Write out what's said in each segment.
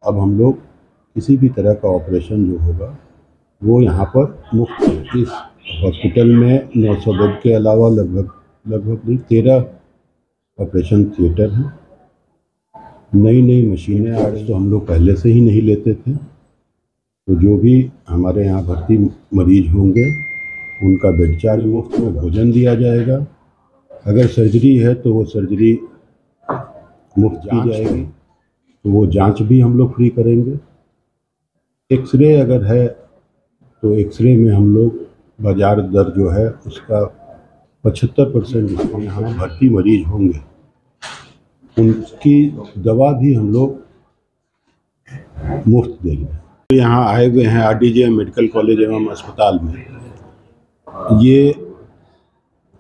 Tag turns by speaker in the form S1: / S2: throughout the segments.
S1: अब हम लोग किसी भी तरह का ऑपरेशन जो होगा वो यहाँ पर मुफ्त है। इस हॉस्पिटल में 900 बेड के अलावा लगभग 13 ऑपरेशन थिएटर हैं। नई नई मशीनें आ रही तो हम लोग पहले से ही नहीं लेते थे। तो जो भी हमारे यहाँ भर्ती मरीज होंगे उनका बेड चार्ज मुफ्त में, भोजन दिया जाएगा। अगर सर्जरी है तो वो सर्जरी मुफ्त की जाएगी, तो वो जांच भी हम लोग फ्री करेंगे। एक्सरे अगर है तो एक्सरे में हम लोग बाजार दर जो है उसका 75% डिस्काउंट। यहाँ भर्ती मरीज होंगे उनकी दवा भी हम लोग मुफ्त देंगे। यहाँ आए हुए हैं RDJ मेडिकल कॉलेज एवं अस्पताल में। ये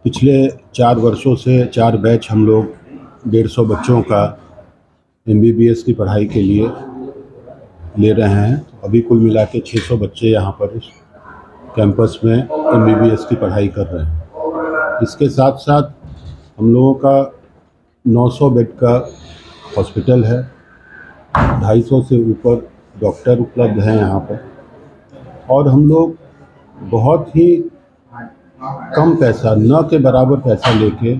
S1: पिछले 4 वर्षों से 4 बैच हम लोग 150 बच्चों का MBBS की पढ़ाई के लिए ले रहे हैं। अभी कुल मिला के 600 बच्चे यहाँ पर इस कैंपस में MBBS की पढ़ाई कर रहे हैं। इसके साथ साथ हम लोगों का 900 बेड का हॉस्पिटल है, 250 से ऊपर डॉक्टर उपलब्ध हैं यहाँ पर, और हम लोग बहुत ही कम पैसा, न के बराबर पैसा लेके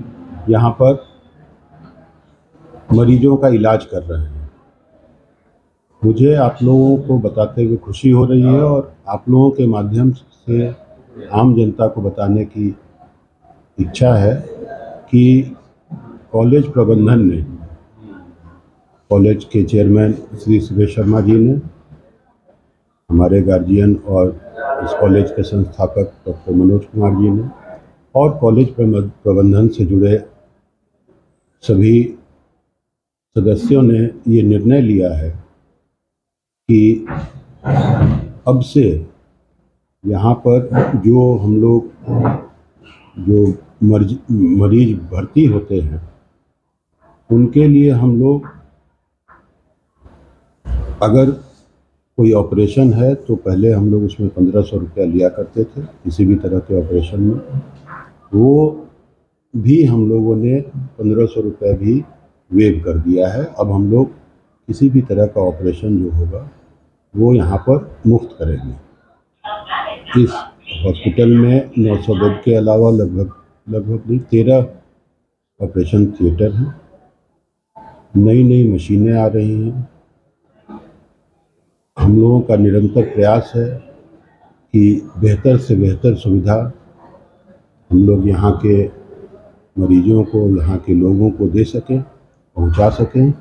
S1: यहाँ पर मरीजों का इलाज कर रहे हैं। मुझे आप लोगों को बताते हुए खुशी हो रही है और आप लोगों के माध्यम से आम जनता को बताने की इच्छा है कि कॉलेज प्रबंधन ने, कॉलेज के चेयरमैन श्री सुरेश शर्मा जी ने, हमारे गार्जियन और इस कॉलेज के संस्थापक डॉक्टर मनोज कुमार जी ने, और कॉलेज प्रबंधन से जुड़े सभी सदस्यों ने ये निर्णय लिया है कि अब से यहाँ पर जो हम लोग जो मरीज भर्ती होते हैं उनके लिए हम लोग, अगर कोई ऑपरेशन है तो पहले हम लोग उसमें 1500 रुपया लिया करते थे किसी भी तरह के ऑपरेशन में, वो भी हम लोगों ने 1500 रुपया भी वेव कर दिया है। अब हम लोग किसी भी तरह का ऑपरेशन जो होगा वो यहाँ पर मुफ्त करेंगे। इस हॉस्पिटल में 900 बेड के अलावा लगभग 13 ऑपरेशन थिएटर हैं। नई नई मशीनें आ रही हैं। हम लोगों का निरंतर प्रयास है कि बेहतर से बेहतर सुविधा हम लोग यहाँ के मरीजों को, यहाँ के लोगों को दे सकें, पहुँचा सकें।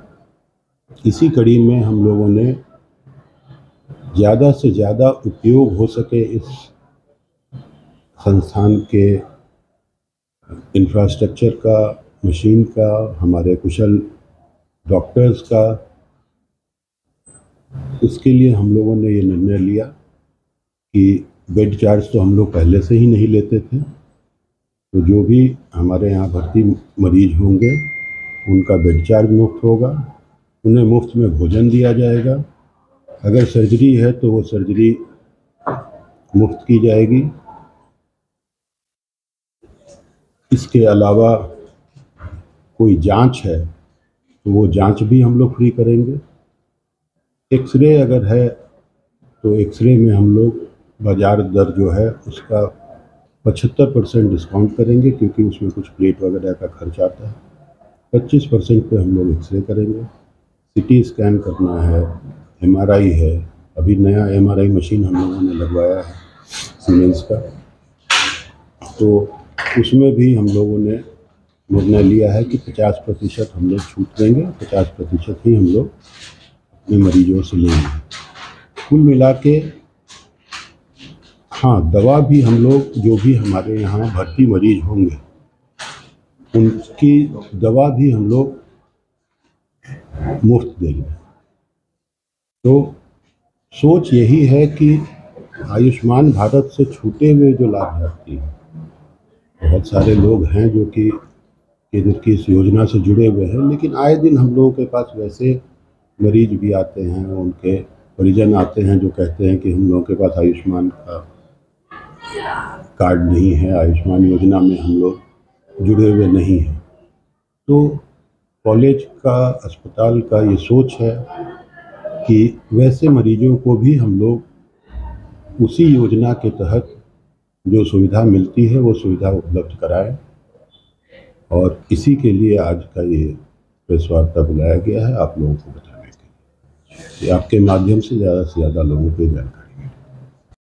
S1: इसी कड़ी में हम लोगों ने ज़्यादा से ज़्यादा उपयोग हो सके इस संस्थान के इंफ्रास्ट्रक्चर का, मशीन का, हमारे कुशल डॉक्टर्स का, उसके लिए हम लोगों ने ये निर्णय लिया कि बेड चार्ज तो हम लोग पहले से ही नहीं लेते थे। तो जो भी हमारे यहाँ भर्ती मरीज होंगे उनका बेड चार्ज मुफ्त होगा, उन्हें मुफ्त में भोजन दिया जाएगा। अगर सर्जरी है तो वो सर्जरी मुफ्त की जाएगी। इसके अलावा कोई जांच है तो वो जांच भी हम लोग फ्री करेंगे। एक्सरे अगर है तो एक्सरे में हम लोग बाजार दर जो है उसका 75% डिस्काउंट करेंगे, क्योंकि उसमें कुछ प्लेट वगैरह का खर्च आता है। 25% पे हम लोग एक्सरे करेंगे। CT स्कैन करना है, MRI है, अभी नया MRI मशीन हम लोगों ने लगवाया है सीमेंस का, तो उसमें भी हम लोगों ने निर्णय लिया है कि 50% हम लोग छूट देंगे, 50% ही हम लोग अपने मरीजों से लेंगे। कुल मिला के हाँ, दवा भी हम लोग, जो भी हमारे यहाँ भर्ती मरीज होंगे उनकी दवा भी हम लोग मुफ्त देंगे। तो सोच यही है कि आयुष्मान भारत से छूटे हुए जो लाभार्थी हैं, बहुत सारे लोग हैं जो कि केंद्र की इस योजना से जुड़े हुए हैं, लेकिन आए दिन हम लोगों के पास वैसे मरीज भी आते हैं, उनके परिजन आते हैं जो कहते हैं कि हम लोगों के पास आयुष्मान का कार्ड नहीं है, आयुष्मान योजना में हम लोग जुड़े हुए नहीं हैं। तो कॉलेज का, अस्पताल का ये सोच है कि वैसे मरीजों को भी हम लोग उसी योजना के तहत जो सुविधा मिलती है वो सुविधा उपलब्ध कराएं। और इसी के लिए आज का ये प्रेस वार्ता बुलाया गया है, आप लोगों को बताने के लिए कि आपके माध्यम से ज़्यादा लोगों को जानकारी